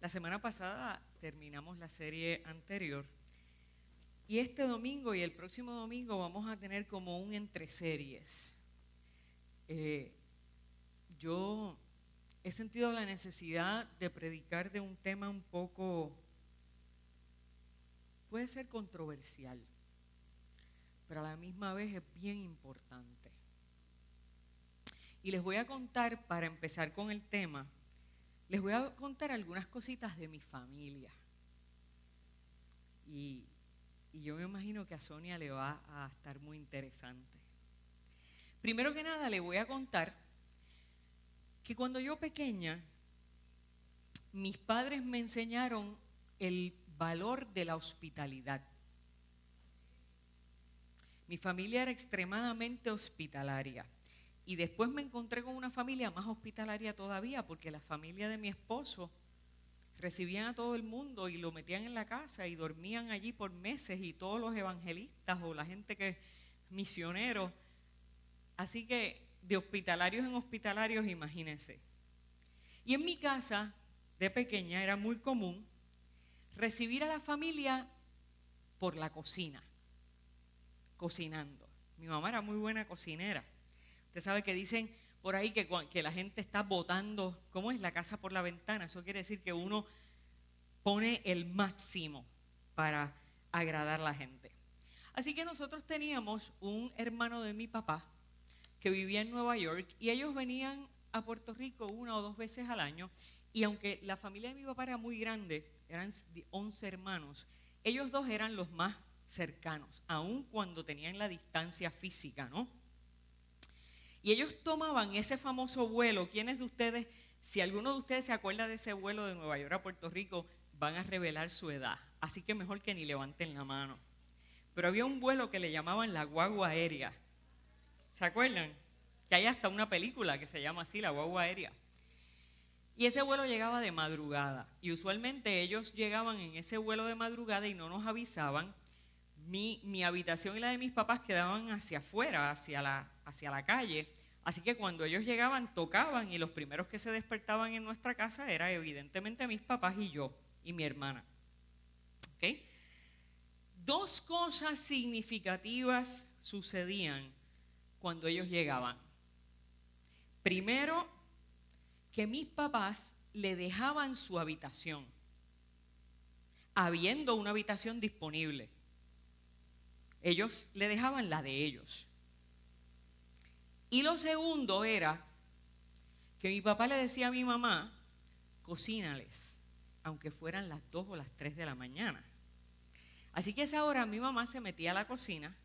La semana pasada terminamos la serie anterior y este domingo y el próximo domingo vamos a tener como un entre series. Yo he sentido la necesidad de predicar de un tema un poco, puede ser controversial, pero a la misma vez es bien importante. Y les voy a contar, para empezar con el tema, les voy a contar algunas cositas de mi familia. Y yo me imagino que a Sonia le va a estar muy interesante. Primero que nada, le voy a contar que cuando yo pequeña, mis padres me enseñaron el valor de la hospitalidad. Mi familia era extremadamente hospitalaria. Y después me encontré con una familia más hospitalaria todavía, porque la familia de mi esposo recibían a todo el mundo y lo metían en la casa y dormían allí por meses, y todos los evangelistas o la gente que es misioneros. Así que de hospitalarios en hospitalarios, imagínense. Y en mi casa, de pequeña, era muy común recibir a la familia por la cocina, cocinando. Mi mamá era muy buena cocinera. Usted sabe que dicen por ahí que la gente está botando, ¿cómo es? La casa por la ventana. Eso quiere decir que uno pone el máximo para agradar a la gente. Así que nosotros teníamos un hermano de mi papá que vivía en Nueva York y ellos venían a Puerto Rico 1 o 2 veces al año. Y aunque la familia de mi papá era muy grande, eran 11 hermanos, ellos dos eran los más cercanos, aun cuando tenían la distancia física, ¿no? Y ellos tomaban ese famoso vuelo. ¿Quiénes de ustedes, si alguno de ustedes se acuerda de ese vuelo de Nueva York a Puerto Rico, van a revelar su edad? Así que mejor que ni levanten la mano. Pero había un vuelo que le llamaban la guagua aérea. ¿Se acuerdan? Que hay hasta una película que se llama así, la guagua aérea. Y ese vuelo llegaba de madrugada. Y usualmente ellos llegaban en ese vuelo de madrugada y no nos avisaban. Mi habitación y la de mis papás quedaban hacia afuera, hacia la calle. Así que cuando ellos llegaban, tocaban, y los primeros que se despertaban en nuestra casa eran evidentemente mis papás y yo y mi hermana. ¿Okay? 2 cosas significativas sucedían cuando ellos llegaban. Primero, que mis papás le dejaban su habitación, habiendo una habitación disponible. Ellos le dejaban la de ellos. Y lo segundo era que mi papá le decía a mi mamá, cocínales, aunque fueran las 2 o las 3 de la mañana. Así que a esa hora mi mamá se metía a la cocina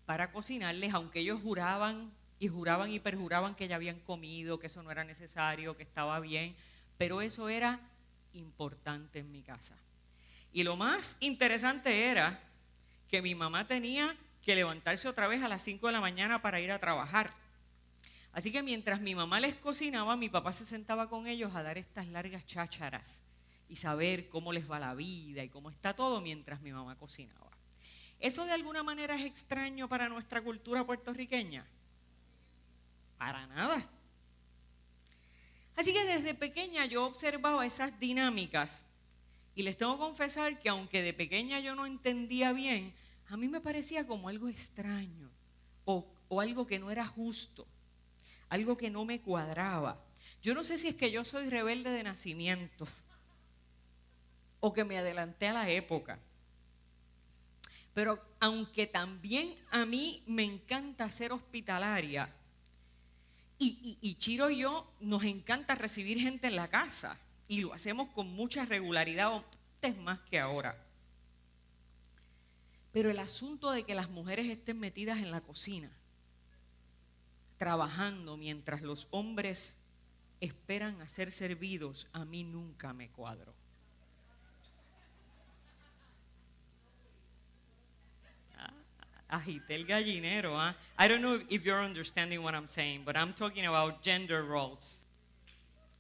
para cocinarles, aunque ellos juraban y perjuraban que ya habían comido, que eso no era necesario, que estaba bien, pero eso era importante en mi casa. Y lo más interesante era que mi mamá tenía que levantarse otra vez a las 5 de la mañana para ir a trabajar. Así que mientras mi mamá les cocinaba, mi papá se sentaba con ellos a dar estas largas chácharas y saber cómo les va la vida y cómo está todo mientras mi mamá cocinaba. ¿Eso de alguna manera es extraño para nuestra cultura puertorriqueña? Para nada. Así que desde pequeña yo observaba esas dinámicas. Y les tengo que confesar que aunque de pequeña yo no entendía bien, a mí me parecía como algo extraño o algo que no era justo, algo que no me cuadraba. Yo no sé si es que yo soy rebelde de nacimiento o que me adelanté a la época. Pero aunque también a mí me encanta ser hospitalaria, y Chiro y yo nos encanta recibir gente en la casa, y lo hacemos con mucha regularidad, antes más que ahora. Pero el asunto de que las mujeres estén metidas en la cocina, trabajando mientras los hombres esperan a ser servidos, a mí nunca me cuadró. Agité el gallinero, huh? I don't know if you're understanding what I'm saying, but I'm talking about gender roles.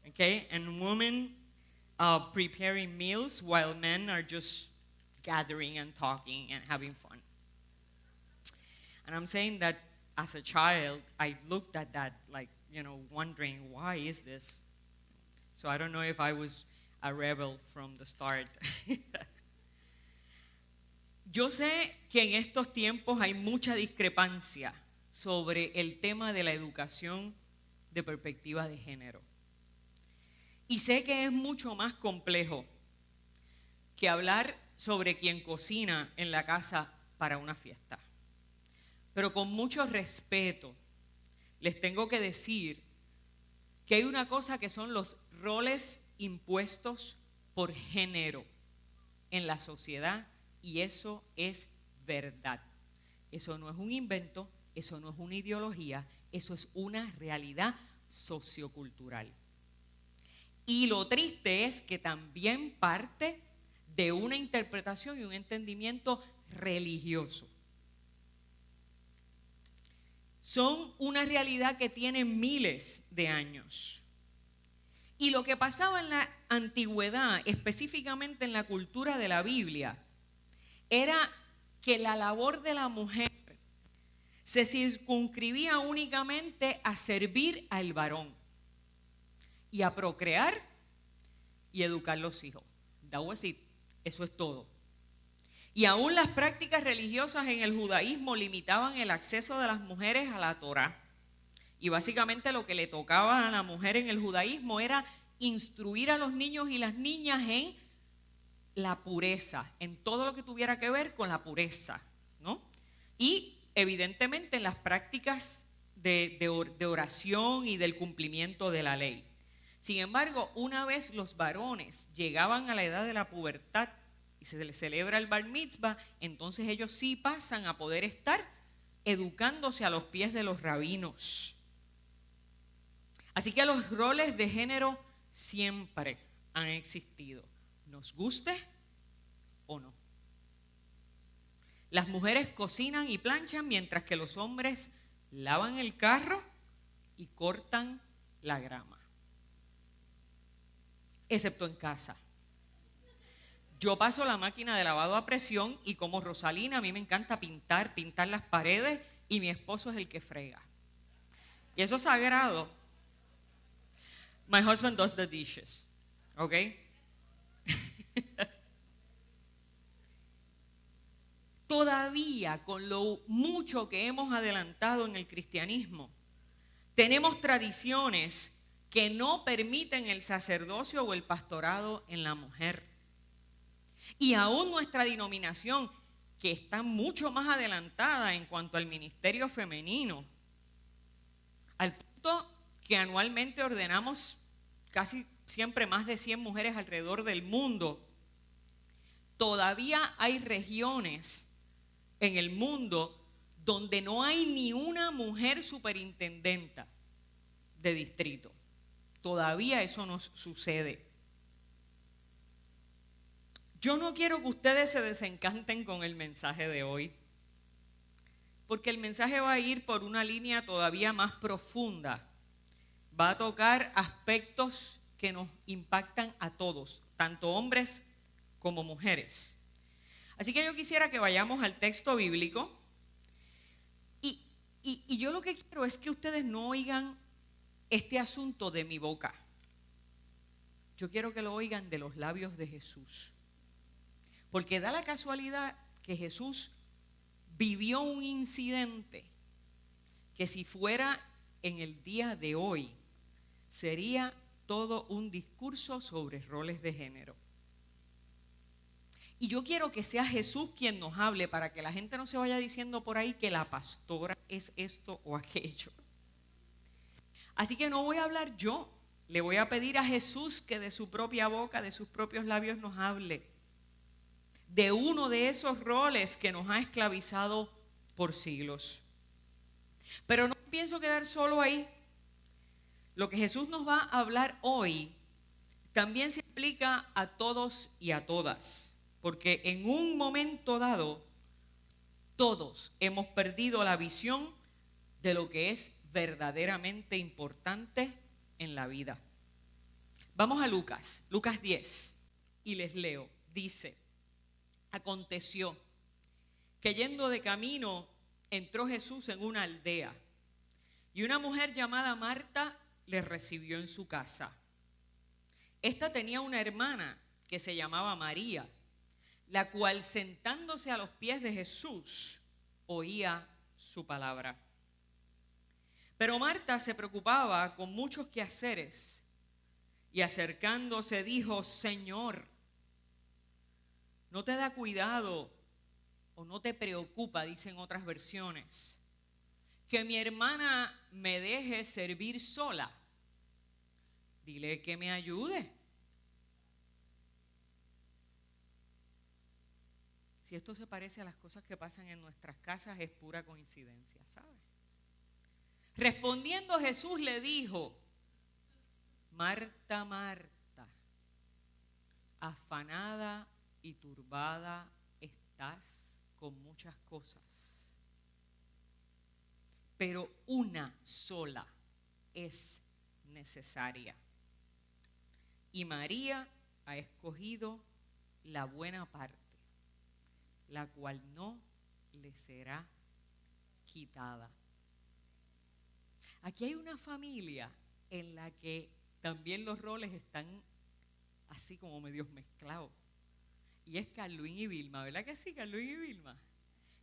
Okay? And women preparing meals while men are just gathering and talking and having fun. And I'm saying that as a child, I looked at that like, wondering, why is this? So I don't know if I a rebel from the start. Yo sé que en estos tiempos hay mucha discrepancia sobre el tema de la educación de perspectiva de género. Y sé que es mucho más complejo que hablar sobre quien cocina en la casa para una fiesta. Pero con mucho respeto les tengo que decir que hay una cosa que son los roles impuestos por género en la sociedad, y eso es verdad. Eso no es un invento, eso no es una ideología, eso es una realidad sociocultural. Y lo triste es que también parte de una interpretación y un entendimiento religioso. Son una realidad que tiene miles de años. Y lo que pasaba en la antigüedad, específicamente en la cultura de la Biblia, era que la labor de la mujer se circunscribía únicamente a servir al varón y a procrear y educar los hijos. That was it. Eso es todo. Y aún las prácticas religiosas en el judaísmo limitaban el acceso de las mujeres a la Torá. Y básicamente lo que le tocaba a la mujer en el judaísmo era instruir a los niños y las niñas en la pureza, en todo lo que tuviera que ver con la pureza, ¿no? Y evidentemente en las prácticas de oración y del cumplimiento de la ley. Sin embargo, una vez los varones llegaban a la edad de la pubertad y se les celebra el bar mitzvah, entonces ellos sí pasan a poder estar educándose a los pies de los rabinos. Así que los roles de género siempre han existido, nos guste o no. Las mujeres cocinan y planchan mientras que los hombres lavan el carro y cortan la grama. Excepto en casa. Yo paso la máquina de lavado a presión y como Rosalina a mí me encanta pintar las paredes y mi esposo es el que frega. Y eso es sagrado. My husband does the dishes, ¿ok? Todavía con lo mucho que hemos adelantado en el cristianismo, tenemos tradiciones que no permiten el sacerdocio o el pastorado en la mujer. Y aún nuestra denominación, que está mucho más adelantada en cuanto al ministerio femenino, al punto que anualmente ordenamos casi siempre más de 100 mujeres alrededor del mundo, todavía hay regiones en el mundo donde no hay ni una mujer superintendenta de distrito. Todavía eso nos sucede. Yo no quiero que ustedes se desencanten con el mensaje de hoy, porque el mensaje va a ir por una línea todavía más profunda. Va a tocar aspectos que nos impactan a todos, tanto hombres como mujeres. Así que yo quisiera que vayamos al texto bíblico y yo lo que quiero es que ustedes no oigan este asunto de mi boca. Yo quiero que lo oigan de los labios de Jesús. Porque da la casualidad que Jesús vivió un incidente que si fuera en el día de hoy sería todo un discurso sobre roles de género. Y yo quiero que sea Jesús quien nos hable para que la gente no se vaya diciendo por ahí que la pastora es esto o aquello. Así que no voy a hablar yo, le voy a pedir a Jesús que de su propia boca, de sus propios labios nos hable de uno de esos roles que nos ha esclavizado por siglos. Pero no pienso quedar solo ahí. Lo que Jesús nos va a hablar hoy también se aplica a todos y a todas, porque en un momento dado todos hemos perdido la visión de lo que es verdaderamente importante en la vida. Vamos a Lucas 10 y les leo. Dice: aconteció que yendo de camino entró Jesús en una aldea y una mujer llamada Marta le recibió en su casa. Esta tenía una hermana que se llamaba María, la cual sentándose a los pies de Jesús oía su palabra. Pero Marta se preocupaba con muchos quehaceres y acercándose dijo: Señor, ¿no te da cuidado o no te preocupa, dicen otras versiones, que mi hermana me deje servir sola? Dile que me ayude. Si esto se parece a las cosas que pasan en nuestras casas, es pura coincidencia, ¿sabes? Respondiendo Jesús le dijo: Marta, Marta, afanada y turbada estás con muchas cosas, pero una sola es necesaria. Y María ha escogido la buena parte, la cual no le será quitada. Aquí hay una familia en la que también los roles están así como medios mezclados. Y es Carlwin y Vilma, ¿verdad que sí, Carlwin y Vilma?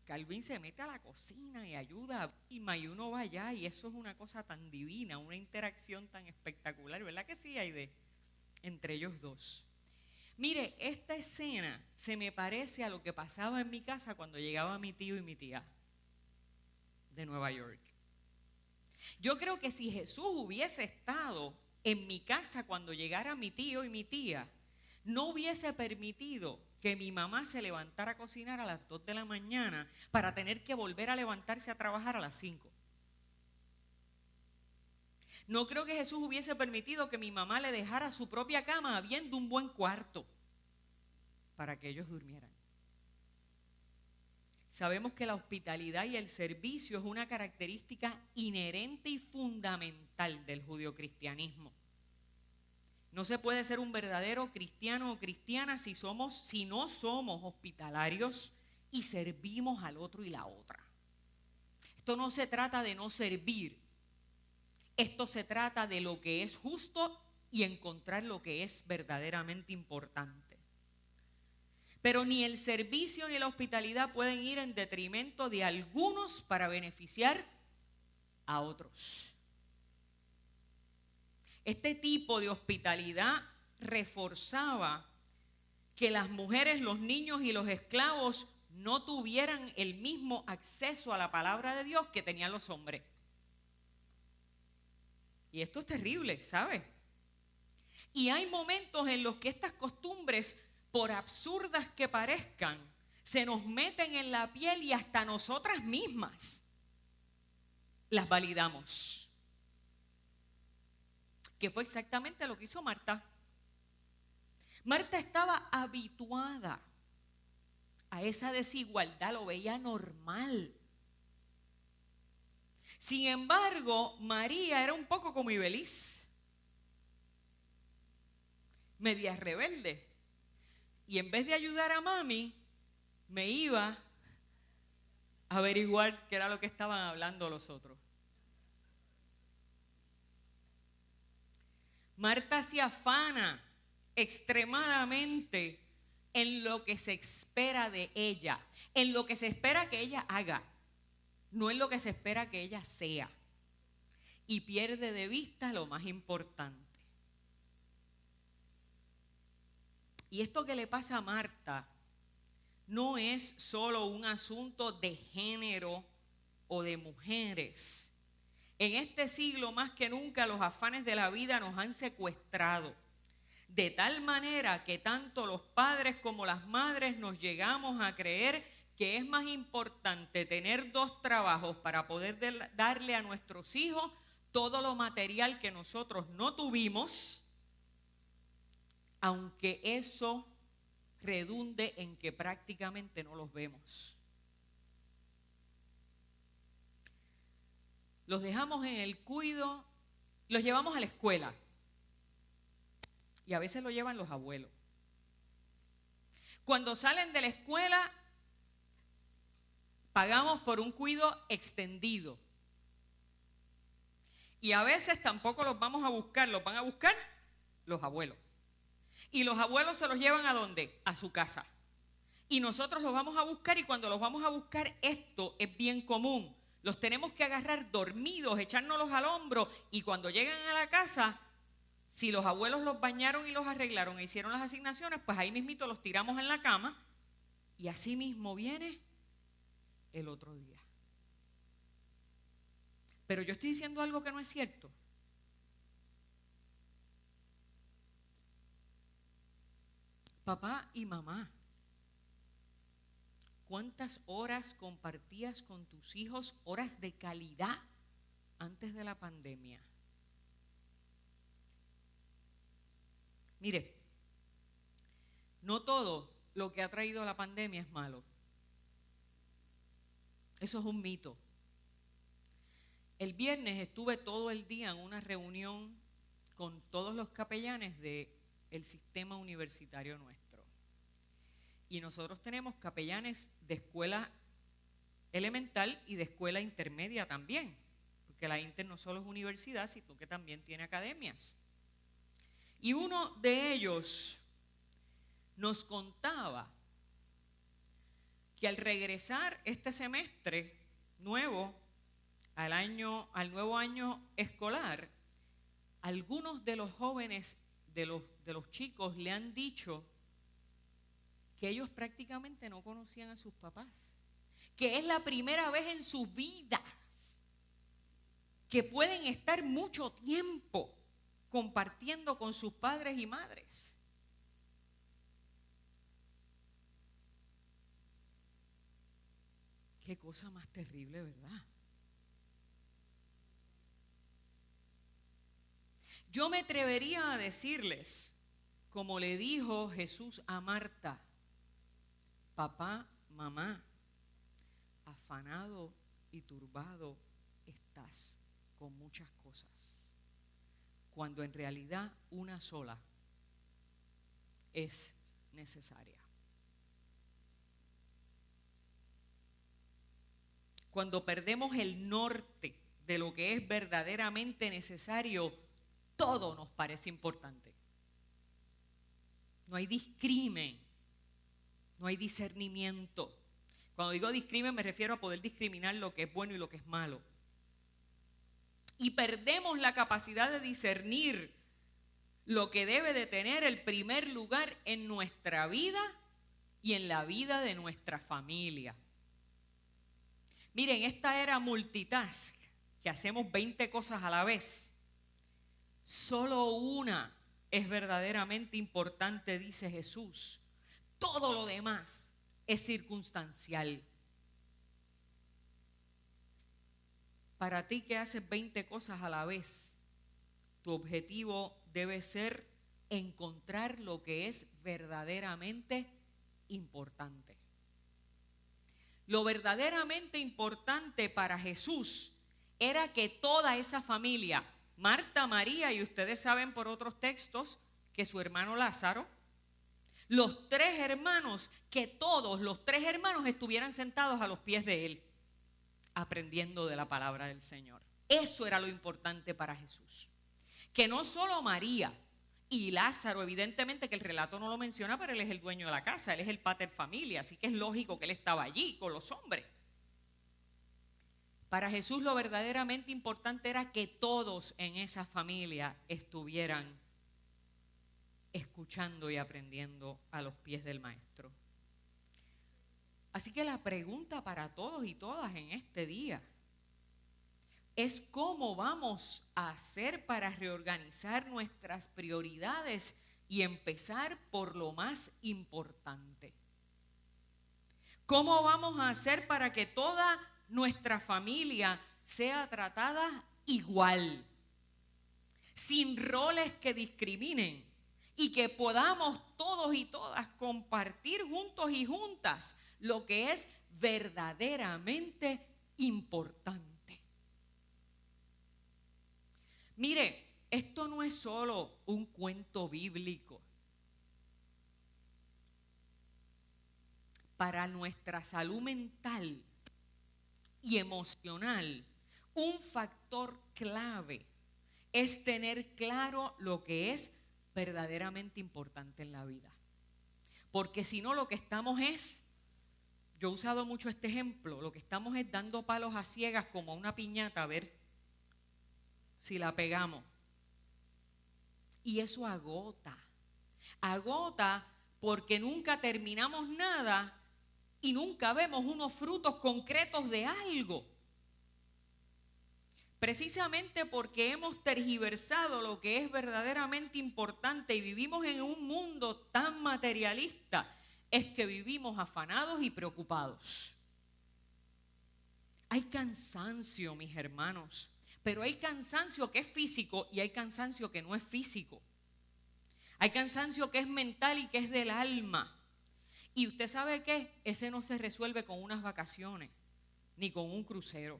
Carlwin se mete a la cocina y ayuda a Vilma y uno va allá y eso es una cosa tan divina, una interacción tan espectacular, ¿verdad que sí, Aide? Entre ellos dos. Mire, esta escena se me parece a lo que pasaba en mi casa cuando llegaba mi tío y mi tía de Nueva York. Yo creo que si Jesús hubiese estado en mi casa cuando llegara mi tío y mi tía, no hubiese permitido que mi mamá se levantara a cocinar a las 2 de la mañana para tener que volver a levantarse a trabajar a las 5. No creo que Jesús hubiese permitido que mi mamá le dejara su propia cama habiendo un buen cuarto para que ellos durmieran. Sabemos que la hospitalidad y el servicio es una característica inherente y fundamental del judeocristianismo. No se puede ser un verdadero cristiano o cristiana si no somos hospitalarios y servimos al otro y la otra. Esto no se trata de no servir. Esto se trata de lo que es justo y encontrar lo que es verdaderamente importante. Pero ni el servicio ni la hospitalidad pueden ir en detrimento de algunos para beneficiar a otros. Este tipo de hospitalidad reforzaba que las mujeres, los niños y los esclavos no tuvieran el mismo acceso a la palabra de Dios que tenían los hombres. Y esto es terrible, ¿sabes? Y hay momentos en los que estas costumbres, por absurdas que parezcan, se nos meten en la piel y hasta nosotras mismas las validamos. Que fue exactamente lo que hizo Marta. Marta estaba habituada a esa desigualdad, lo veía normal. Sin embargo, María era un poco como Ibeliz, media rebelde. Y en vez de ayudar a mami, me iba a averiguar qué era lo que estaban hablando los otros. Marta se afana extremadamente en lo que se espera de ella, en lo que se espera que ella haga, no en lo que se espera que ella sea. Y pierde de vista lo más importante. Y esto que le pasa a Marta no es solo un asunto de género o de mujeres. En este siglo más que nunca los afanes de la vida nos han secuestrado, de tal manera que tanto los padres como las madres nos llegamos a creer que es más importante tener 2 trabajos para poder darle a nuestros hijos todo lo material que nosotros no tuvimos, aunque eso redunde en que prácticamente no los vemos. Los dejamos en el cuido, los llevamos a la escuela y a veces lo llevan los abuelos. Cuando salen de la escuela, pagamos por un cuido extendido. Y a veces tampoco los vamos a buscar, los van a buscar los abuelos. Y los abuelos se los llevan ¿a dónde? A su casa. Y nosotros los vamos a buscar, y cuando los vamos a buscar, esto es bien común. Los tenemos que agarrar dormidos, echárnoslos al hombro, y cuando llegan a la casa, si los abuelos los bañaron y los arreglaron e hicieron las asignaciones, pues ahí mismito los tiramos en la cama, y así mismo viene el otro día. Pero yo estoy diciendo algo que no es cierto. Papá y mamá, ¿cuántas horas compartías con tus hijos, horas de calidad, antes de la pandemia? Mire, no todo lo que ha traído la pandemia es malo. Eso es un mito. El viernes estuve todo el día en una reunión con todos los capellanes del sistema universitario nuestro. Y nosotros tenemos capellanes de escuela elemental y de escuela intermedia también, porque la Inter no solo es universidad, sino que también tiene academias. Y uno de ellos nos contaba que al regresar este semestre nuevo al nuevo año escolar, algunos de los jóvenes, de los chicos, le han dicho que ellos prácticamente no conocían a sus papás, que es la primera vez en su vida que pueden estar mucho tiempo compartiendo con sus padres y madres. Qué cosa más terrible, ¿verdad? Yo me atrevería a decirles, como le dijo Jesús a Marta: papá, mamá, afanado y turbado estás con muchas cosas, cuando en realidad una sola es necesaria. Cuando perdemos el norte de lo que es verdaderamente necesario, todo nos parece importante. No hay discrimen, no hay discernimiento. Cuando digo discrimen me refiero a poder discriminar lo que es bueno y lo que es malo. Y perdemos la capacidad de discernir lo que debe de tener el primer lugar en nuestra vida y en la vida de nuestra familia. Miren, esta era multitask, que hacemos 20 cosas a la vez. Solo una es verdaderamente importante, dice Jesús. Todo lo demás es circunstancial. Para ti que haces 20 cosas a la vez, tu objetivo debe ser encontrar lo que es verdaderamente importante. Lo verdaderamente importante para Jesús era que toda esa familia, Marta, María, y ustedes saben por otros textos que su hermano Lázaro, los tres hermanos, que todos los tres hermanos estuvieran sentados a los pies de él, aprendiendo de la palabra del Señor. Eso era lo importante para Jesús. Que no solo María y Lázaro, evidentemente que el relato no lo menciona, pero él es el dueño de la casa, él es el pater familia, así que es lógico que él estaba allí con los hombres. Para Jesús lo verdaderamente importante era que todos en esa familia estuvieran escuchando y aprendiendo a los pies del Maestro. Así que la pregunta para todos y todas en este día es cómo vamos a hacer para reorganizar nuestras prioridades y empezar por lo más importante. ¿Cómo vamos a hacer para que toda nuestra familia sea tratada igual, sin roles que discriminen, y que podamos todos y todas compartir juntos y juntas lo que es verdaderamente importante? Mire, esto no es solo un cuento bíblico. Para nuestra salud mental y emocional, un factor clave es tener claro lo que es verdaderamente importante en la vida. Porque si no, lo que estamos es, yo he usado mucho este ejemplo, lo que estamos es dando palos a ciegas como a una piñata a ver si la pegamos. Y eso agota porque nunca terminamos nada y nunca vemos unos frutos concretos de algo. Precisamente porque hemos tergiversado lo que es verdaderamente importante y vivimos en un mundo tan materialista, es que vivimos afanados y preocupados. Hay cansancio, mis hermanos, pero hay cansancio que es físico y hay cansancio que no es físico. Hay cansancio que es mental y que es del alma. Y usted sabe qué, ese no se resuelve con unas vacaciones ni con un crucero.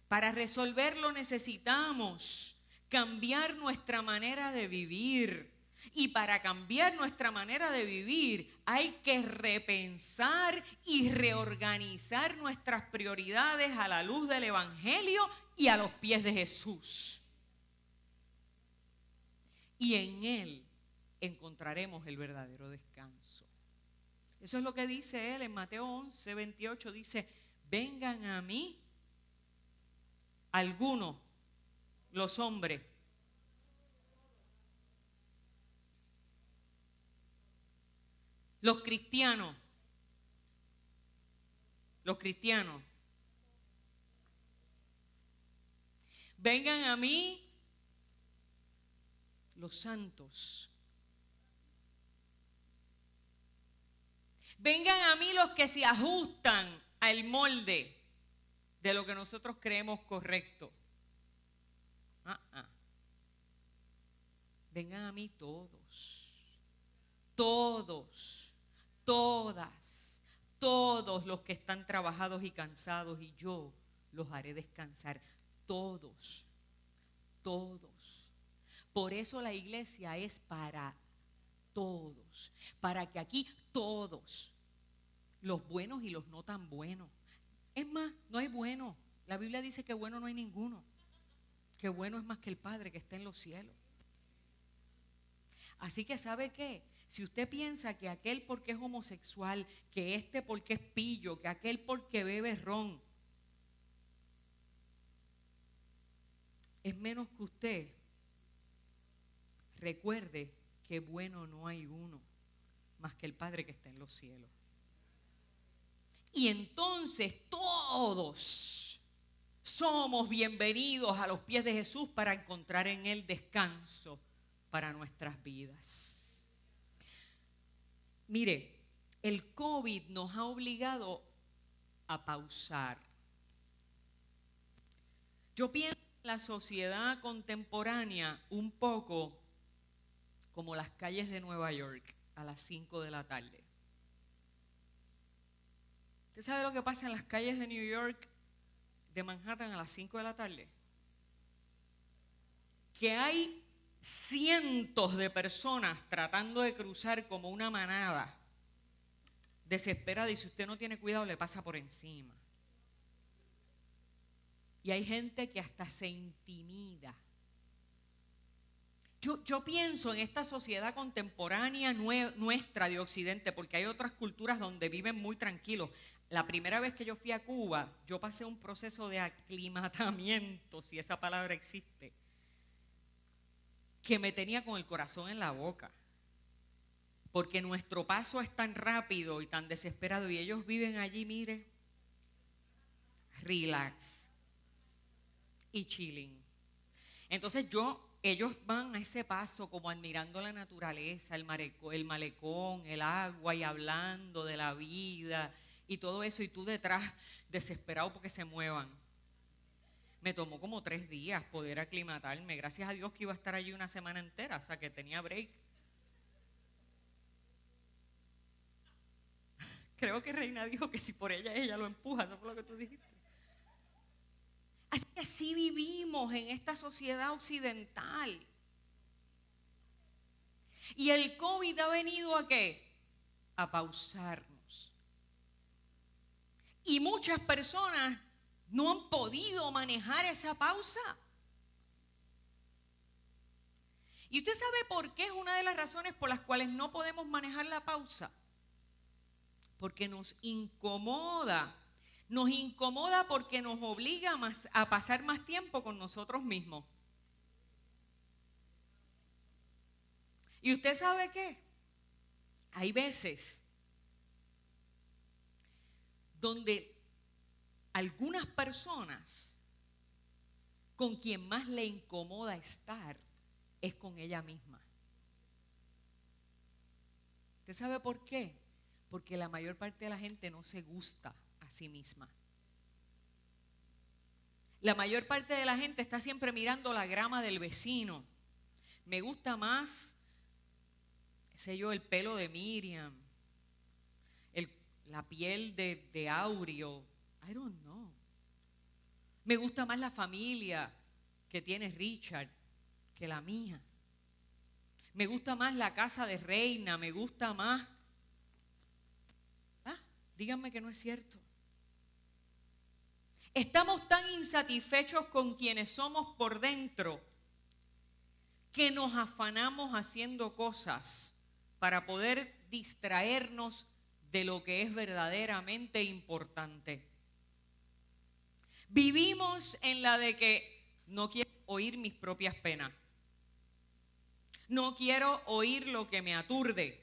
Para resolverlo necesitamos cambiar nuestra manera de vivir. Y para cambiar nuestra manera de vivir hay que repensar y reorganizar nuestras prioridades a la luz del Evangelio y a los pies de Jesús. Y en Él encontraremos el verdadero descanso. Eso es lo que dice Él en Mateo 11:28. Dice, vengan a mí algunos, los hombres, los cristianos, vengan a mí los santos, vengan a mí los que se ajustan al molde de lo que nosotros creemos correcto. Vengan a mí todos, todos los que están trabajados y cansados, y yo los haré descansar. Todos. Por eso la iglesia es para todos, para que aquí todos, los buenos y los no tan buenos. Es más, no hay bueno. La Biblia dice que bueno no hay ninguno. Que bueno es más que el Padre que está en los cielos. Así que ¿sabe qué? Si usted piensa que aquel porque es homosexual, que este porque es pillo, que aquel porque bebe ron, es menos que usted, recuerde que bueno no hay uno más que el Padre que está en los cielos. Y entonces todos somos bienvenidos a los pies de Jesús para encontrar en Él descanso para nuestras vidas. Mire, el COVID nos ha obligado a pausar. Yo pienso en la sociedad contemporánea un poco como las calles de Nueva York a las 5 de la tarde. ¿Usted sabe lo que pasa en las calles de New York, de Manhattan, a las 5 de la tarde? Que hay cientos de personas tratando de cruzar como una manada desesperada, y si usted no tiene cuidado le pasa por encima. Y hay gente que hasta se intimida. Yo pienso en esta sociedad contemporánea nuestra de Occidente, porque hay otras culturas donde viven muy tranquilos. La primera vez que yo fui a Cuba, yo pasé un proceso de aclimatamiento, si esa palabra existe, que me tenía con el corazón en la boca. Porque nuestro paso es tan rápido y tan desesperado, y ellos viven allí, mire, relax y chilling. Entonces ellos van a ese paso como admirando la naturaleza, el malecón, el agua, y hablando de la vida y todo eso, y tú detrás desesperado porque se muevan. Me tomó como 3 días poder aclimatarme. Gracias a Dios que iba a estar allí una semana entera, o sea que tenía break. Creo que Reina dijo que si por ella lo empuja, eso fue lo que tú dijiste. Así vivimos en esta sociedad occidental. Y el COVID ha venido ¿a qué? A pausarnos. Y muchas personas no han podido manejar esa pausa. ¿Y usted sabe por qué es una de las razones por las cuales no podemos manejar la pausa? Porque nos incomoda. Nos incomoda porque nos obliga a pasar más tiempo con nosotros mismos. ¿Y usted sabe qué? Hay veces donde algunas personas con quien más le incomoda estar es con ella misma. ¿Usted sabe por qué? Porque la mayor parte de la gente no se gusta a sí misma. La mayor parte de la gente está siempre mirando la grama del vecino. Me gusta más, qué sé yo, el pelo de Miriam, la piel de Aureo. I don't know. Me gusta más la familia que tiene Richard que la mía. Me gusta más la casa de Reina, me gusta más. Díganme que no es cierto. Estamos tan insatisfechos con quienes somos por dentro que nos afanamos haciendo cosas para poder distraernos de lo que es verdaderamente importante. Vivimos en la de que no quiero oír mis propias penas. No quiero oír lo que me aturde.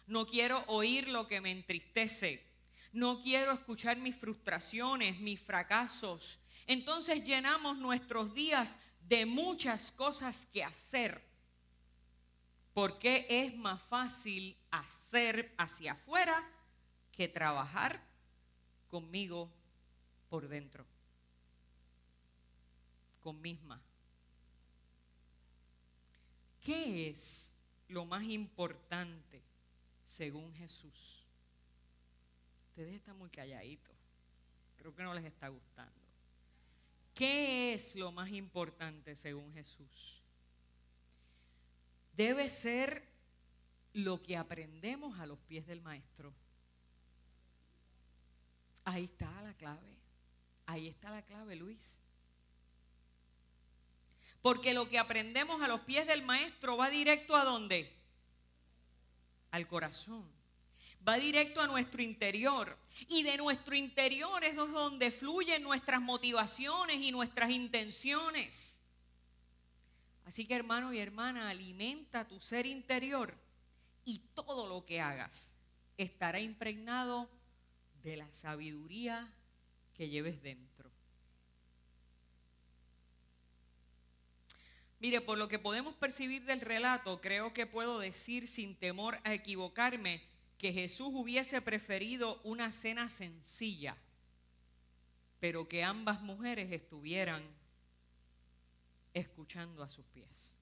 No quiero oír lo que me entristece. No quiero escuchar mis frustraciones, mis fracasos. Entonces llenamos nuestros días de muchas cosas que hacer. Porque es más fácil hacer hacia afuera que trabajar conmigo por dentro. Con misma. ¿Qué es lo más importante según Jesús? Ustedes están muy calladitos. Creo que no les está gustando. ¿Qué es lo más importante según Jesús? Debe ser lo que aprendemos a los pies del Maestro. Ahí está la clave. Ahí está la clave, Luis. Porque lo que aprendemos a los pies del Maestro va directo ¿a dónde? Al corazón. Va directo a nuestro interior. Y de nuestro interior es donde fluyen nuestras motivaciones y nuestras intenciones. Así que, hermano y hermana, alimenta tu ser interior y todo lo que hagas estará impregnado de la sabiduría que lleves dentro. Mire, por lo que podemos percibir del relato, creo que puedo decir sin temor a equivocarme que Jesús hubiese preferido una cena sencilla, pero que ambas mujeres estuvieran escuchando a sus pies.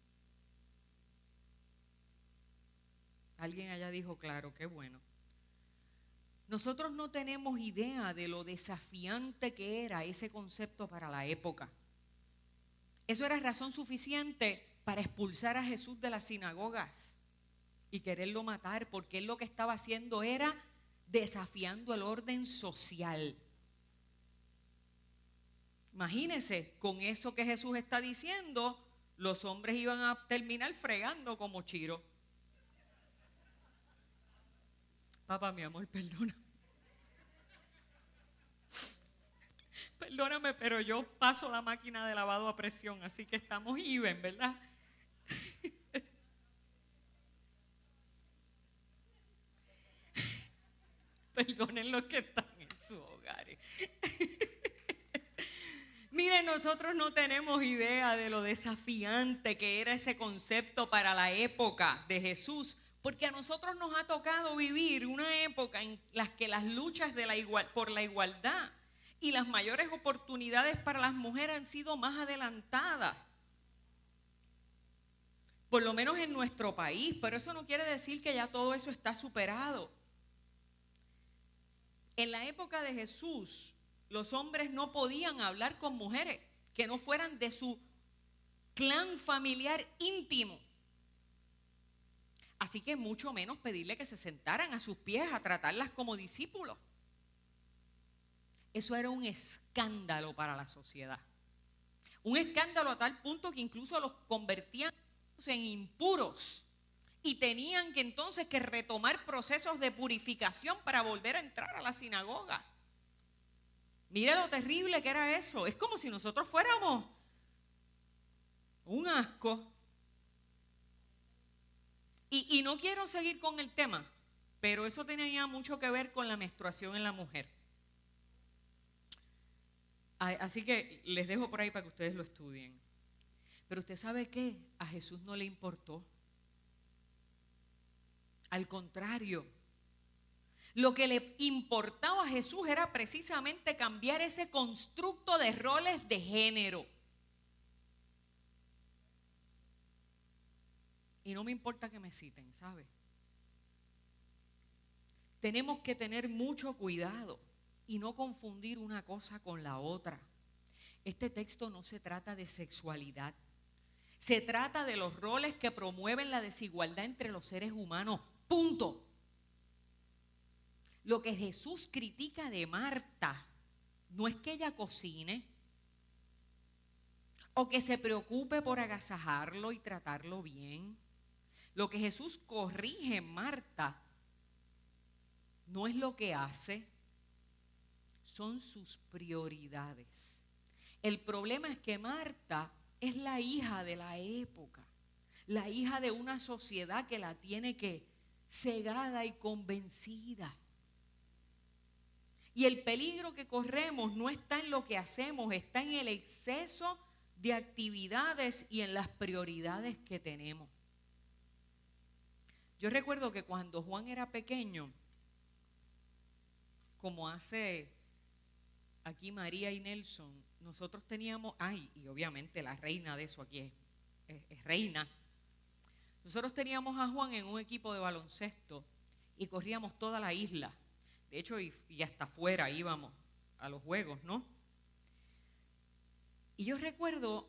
Alguien allá dijo, claro, qué bueno. Nosotros no tenemos idea de lo desafiante que era ese concepto para la época. Eso era razón suficiente para expulsar a Jesús de las sinagogas y quererlo matar, porque él lo que estaba haciendo era desafiando el orden social. Imagínense, con eso que Jesús está diciendo, los hombres iban a terminar fregando como Chiro. Papá, mi amor, perdona. Perdóname, pero yo paso la máquina de lavado a presión, así que estamos even, ¿verdad? Perdonen los que están en sus hogares. Miren, nosotros no tenemos idea de lo desafiante que era ese concepto para la época de Jesús, porque a nosotros nos ha tocado vivir una época en la que las luchas por la igualdad y las mayores oportunidades para las mujeres han sido más adelantadas. Por lo menos en nuestro país, pero eso no quiere decir que ya todo eso está superado. En la época de Jesús, los hombres no podían hablar con mujeres que no fueran de su clan familiar íntimo. Así que mucho menos pedirle que se sentaran a sus pies a tratarlas como discípulos. Eso era un escándalo para la sociedad. Un escándalo a tal punto que incluso los convertían en impuros y tenían que entonces que retomar procesos de purificación para volver a entrar a la sinagoga. Mira lo terrible que era eso. Es como si nosotros fuéramos un asco. Y no quiero seguir con el tema, pero eso tenía mucho que ver con la menstruación en la mujer. Así que les dejo por ahí para que ustedes lo estudien. Pero usted sabe qué, a Jesús no le importó. Al contrario, lo que le importaba a Jesús era precisamente cambiar ese constructo de roles de género. Y no me importa que me citen, ¿sabe? Tenemos que tener mucho cuidado y no confundir una cosa con la otra. Este texto no se trata de sexualidad. Se trata de los roles que promueven la desigualdad entre los seres humanos. Punto. Lo que Jesús critica de Marta no es que ella cocine o que se preocupe por agasajarlo y tratarlo bien. Lo que Jesús corrige en Marta no es lo que hace, son sus prioridades. El problema es que Marta es la hija de la época, la hija de una sociedad que la tiene que cegada y convencida. Y el peligro que corremos no está en lo que hacemos, está en el exceso de actividades y en las prioridades que tenemos. Yo recuerdo que cuando Juan era pequeño, como hace aquí María y Nelson, nosotros teníamos, y obviamente la reina de eso aquí es reina. Nosotros teníamos a Juan en un equipo de baloncesto y corríamos toda la isla. De hecho, y hasta afuera íbamos a los juegos, ¿no? Y yo recuerdo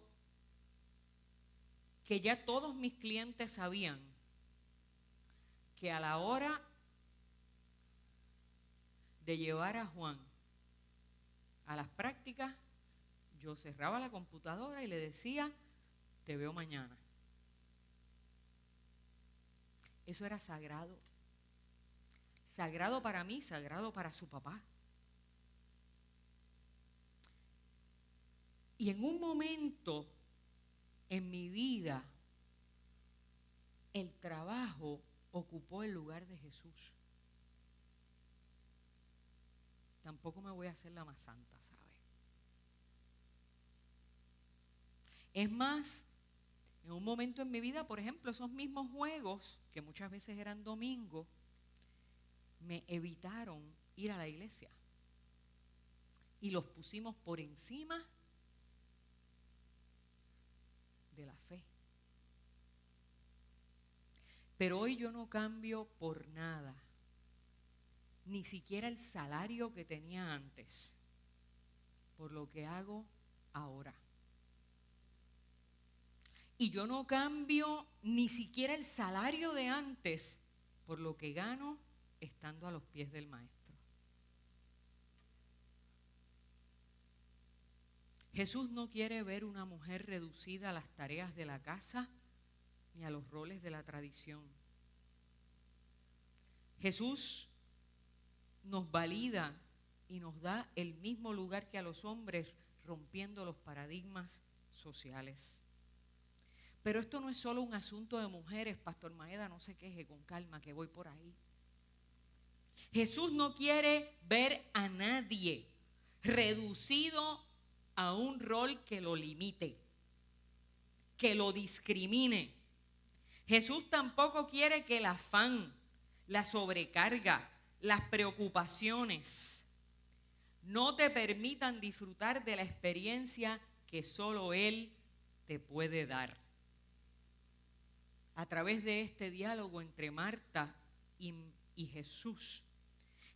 que ya todos mis clientes sabían que a la hora de llevar a Juan a las prácticas, yo cerraba la computadora y le decía, te veo mañana. Eso era sagrado. Sagrado para mí, sagrado para su papá. Y en un momento en mi vida, el trabajo ocupó el lugar de Jesús. Tampoco me voy a hacer la más santa, ¿sabe? Es más, en un momento en mi vida, por ejemplo, esos mismos juegos, que muchas veces eran domingo, me evitaron ir a la iglesia. Y los pusimos por encima de la fe. Pero hoy yo no cambio por nada, ni siquiera el salario que tenía antes, por lo que hago ahora. Y yo no cambio ni siquiera el salario de antes por lo que gano estando a los pies del Maestro. Jesús no quiere ver una mujer reducida a las tareas de la casa ni a los roles de la tradición. Jesús nos valida y nos da el mismo lugar que a los hombres, rompiendo los paradigmas sociales. Pero esto no es solo un asunto de mujeres, Pastor Maeda, no se queje, con calma, que voy por ahí. Jesús no quiere ver a nadie reducido a un rol que lo limite, que lo discrimine. Jesús tampoco quiere que el afán, la sobrecarga, las preocupaciones no te permitan disfrutar de la experiencia que solo Él te puede dar. A través de este diálogo entre Marta y Jesús,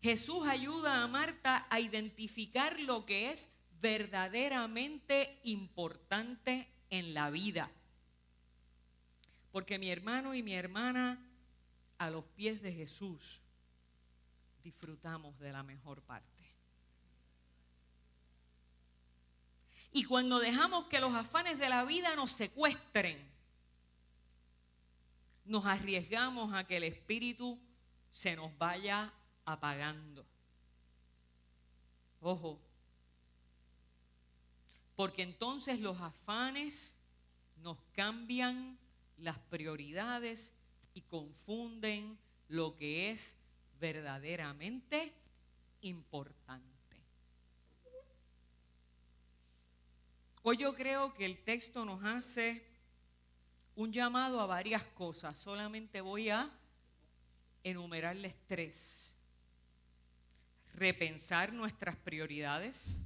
Jesús ayuda a Marta a identificar lo que es verdaderamente importante en la vida. Porque mi hermano y mi hermana, a los pies de Jesús, disfrutamos de la mejor parte. Y cuando dejamos que los afanes de la vida nos secuestren, nos arriesgamos a que el espíritu se nos vaya apagando. Ojo, porque entonces los afanes nos cambian las prioridades y confunden lo que es verdaderamente importante. Hoy yo creo que el texto nos hace un llamado a varias cosas. Solamente voy a enumerarles 3. Repensar nuestras prioridades.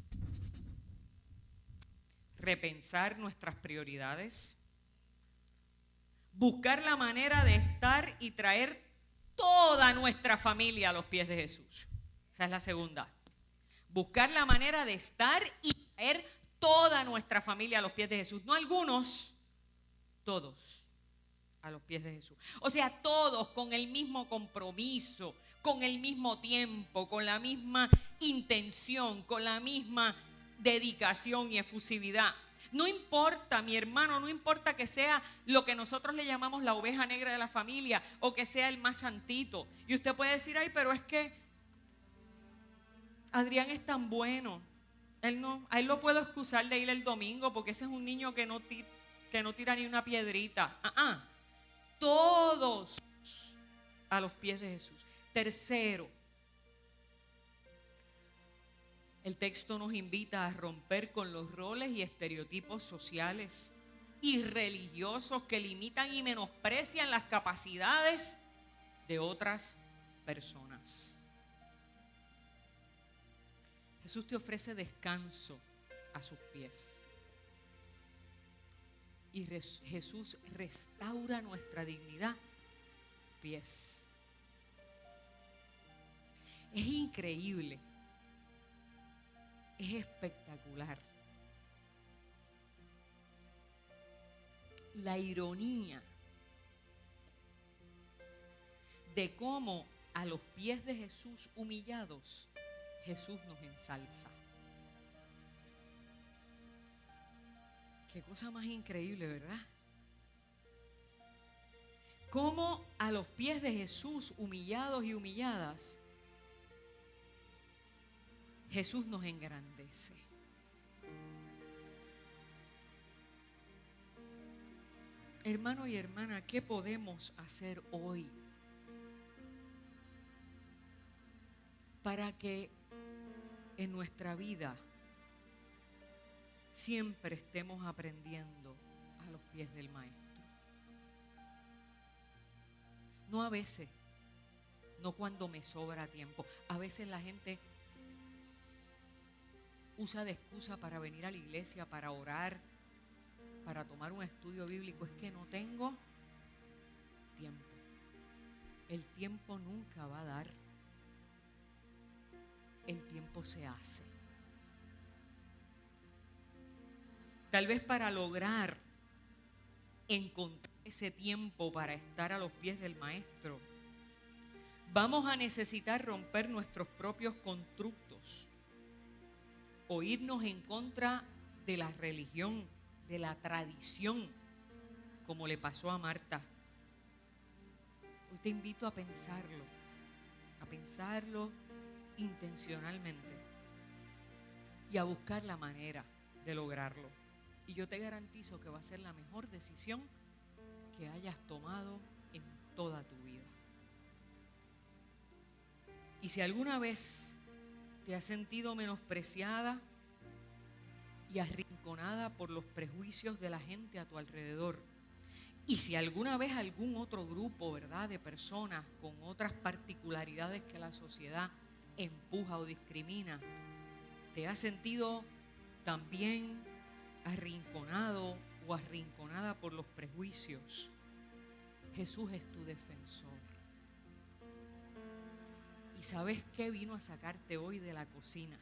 Repensar nuestras prioridades. Buscar la manera de estar y traer toda nuestra familia a los pies de Jesús. Esa es la segunda. Buscar la manera de estar y traer toda nuestra familia a los pies de Jesús. No algunos, todos a los pies de Jesús. O sea, todos con el mismo compromiso, con el mismo tiempo, con la misma intención, con la misma dedicación y efusividad. No importa, mi hermano, no importa que sea lo que nosotros le llamamos la oveja negra de la familia o que sea el más santito. Y usted puede decir, ay, pero es que Adrián es tan bueno. A él lo puedo excusar de ir el domingo porque ese es un niño que no tira ni una piedrita. Todos a los pies de Jesús. Tercero, el texto nos invita a romper con los roles y estereotipos sociales y religiosos que limitan y menosprecian las capacidades de otras personas. Jesús te ofrece descanso a sus pies. Y Jesús restaura nuestra dignidad a sus pies. Es increíble. Es espectacular. La ironía de cómo a los pies de Jesús humillados, Jesús nos ensalza. Qué cosa más increíble, ¿verdad? Cómo a los pies de Jesús, humillados y humilladas, Jesús nos engrandece. Hermano y hermana, ¿qué podemos hacer hoy para que en nuestra vida siempre estemos aprendiendo a los pies del Maestro? No a veces, no cuando me sobra tiempo. A veces la gente usa de excusa para venir a la iglesia, para orar, para tomar un estudio bíblico. Es que no tengo tiempo. El tiempo nunca va a dar. El tiempo se hace. Tal vez para lograr encontrar ese tiempo para estar a los pies del Maestro, vamos a necesitar romper nuestros propios constructos o irnos en contra de la religión, de la tradición, como le pasó a Marta. Hoy te invito a pensarlo intencionalmente y a buscar la manera de lograrlo. Y yo te garantizo que va a ser la mejor decisión que hayas tomado en toda tu vida. Y si alguna vez te has sentido menospreciada y arrinconada por los prejuicios de la gente a tu alrededor, y si alguna vez algún otro grupo, ¿verdad?, de personas con otras particularidades que la sociedad empuja o discrimina, te has sentido también arrinconado o arrinconada por los prejuicios, Jesús es tu defensor. ¿Y sabes qué vino a sacarte hoy de la cocina?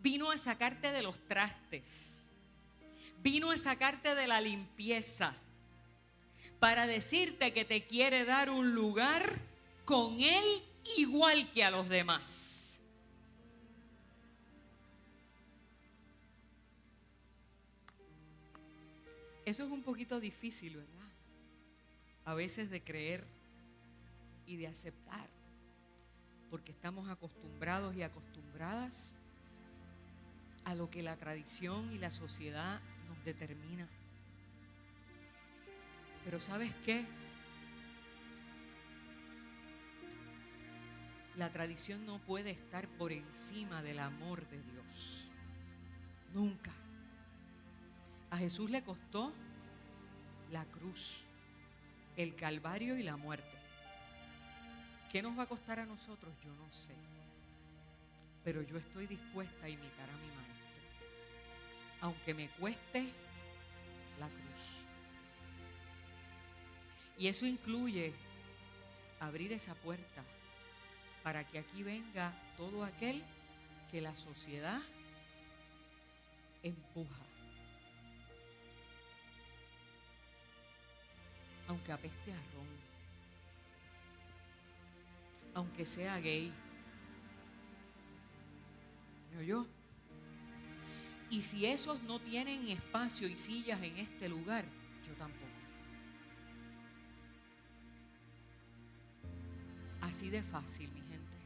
Vino a sacarte de los trastes. Vino a sacarte de la limpieza para decirte que te quiere dar un lugar con Él igual que a los demás. Eso es un poquito difícil, ¿verdad? a veces de creer y de aceptar, porque estamos acostumbrados y acostumbradas a lo que la tradición y la sociedad nos determina. Pero ¿sabes qué? La tradición no puede estar por encima del amor de Dios. Nunca. A Jesús le costó la cruz, el Calvario y la muerte. ¿Qué nos va a costar a nosotros? Yo no sé. Pero yo estoy dispuesta a imitar a mi Maestro, aunque me cueste la cruz. Y eso incluye abrir esa puerta para que aquí venga todo aquel que la sociedad empuja. Aunque apeste a ron, aunque sea gay. ¿Me oyó? Y si esos no tienen espacio y sillas en este lugar, yo tampoco. Así de fácil, mi gente.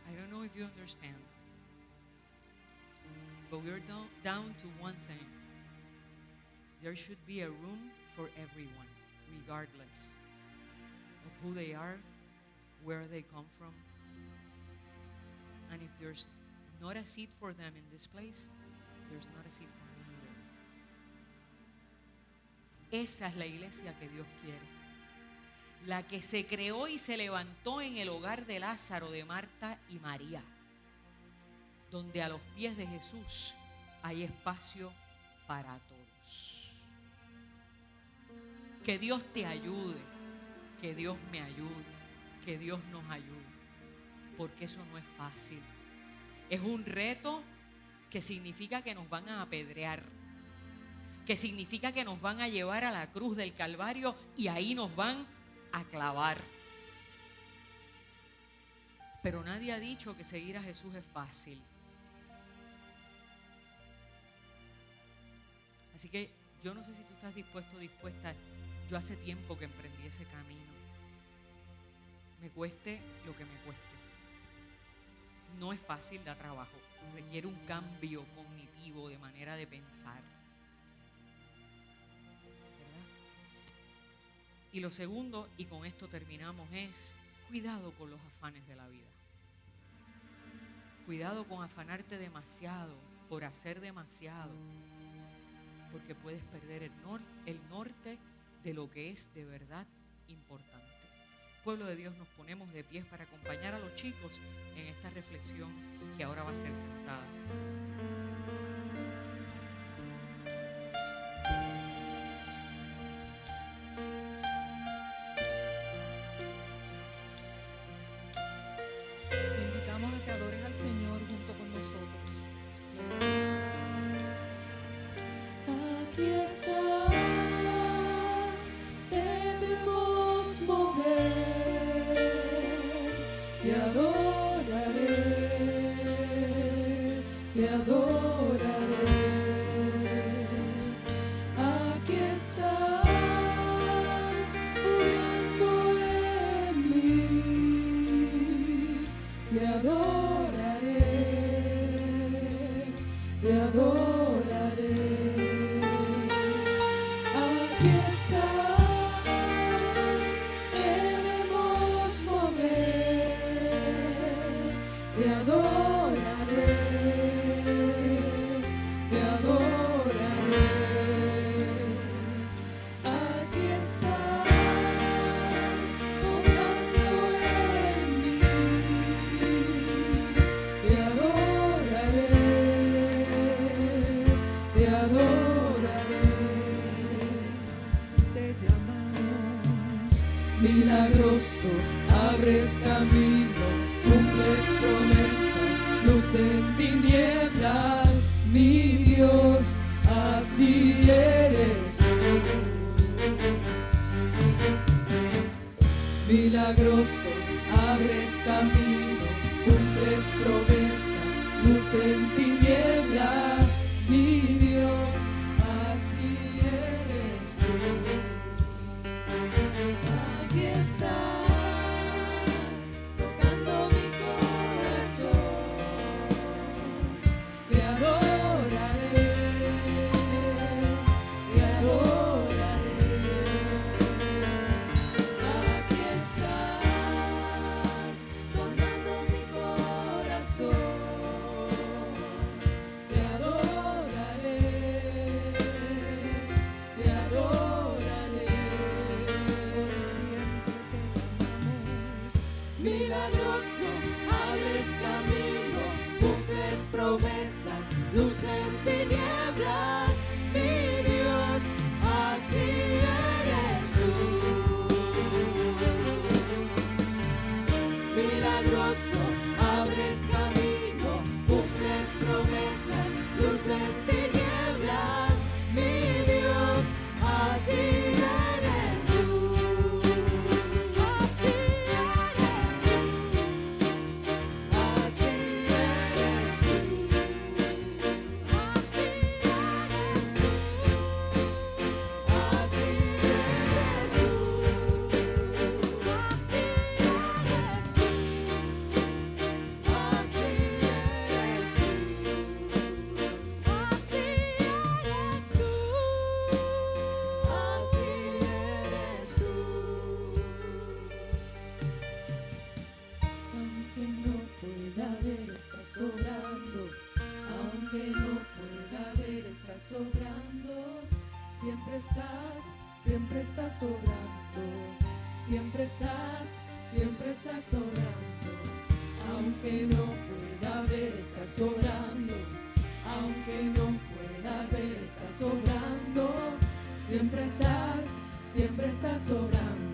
I don't know if you understand, but we're down to one thing. There should be a room for everyone, regardless of who they are, where they come from. And if there's not a seat for them in this place, there's not a seat for me either. Esa es la iglesia que Dios quiere. La que se creó y se levantó en el hogar de Lázaro, de Marta y María, donde a los pies de Jesús hay espacio para todos. Que Dios te ayude, que Dios me ayude, que Dios nos ayude, porque eso no es fácil. Es un reto que significa que nos van a apedrear, que significa que nos van a llevar a la cruz del Calvario y ahí nos van a clavar. Pero nadie ha dicho que seguir a Jesús es fácil. Así que yo no sé si tú estás dispuesto o dispuesta. Yo hace tiempo que emprendí ese camino. Me cueste lo que me cueste. No es fácil, da trabajo. Requiere un cambio cognitivo de manera de pensar. ¿Verdad? Y lo segundo, y con esto terminamos, es cuidado con los afanes de la vida. Cuidado con afanarte demasiado, por hacer demasiado, porque puedes perder el norte de lo que es de verdad importante. Pueblo de Dios, nos ponemos de pies para acompañar a los chicos en esta reflexión que ahora va a ser cantada. Te invitamos a que adores al Señor junto con nosotros. Aquí estás, debemos mover, te adoraré, te adoraré. Aquí estás, orando en mí, te adoraré, te adoraré. Aquí estás, debemos mover, te adoraré, te adoraré. Aquí estás, obrando en mí, te adoraré, te adoraré. Te llamamos milagroso, abres camino, cumples promesas, luz en tinieblas, mi Dios, así eres tú. Milagroso, abres camino, cumples promesas, luz en tinieblas, mi Dios, así eres. luz en tinieblas, mi Dios, así eres tú. Milagroso, abres camino, cumples promesas, luz en tinieblas, mi Dios, así eres tú. Así eres tú. Así eres tú. Así eres tú. Así eres tú. Así eres tú. Así eres tú. Así eres tú. Así eres tú. Aunque no pueda ver, estás sobrando. Aunque no pueda ver, estás sobrando. Siempre estás sobrando. Siempre estás sobrando. Aunque no pueda ver, estás sobrando. Aunque no pueda ver, estás sobrando. Siempre estás sobrando.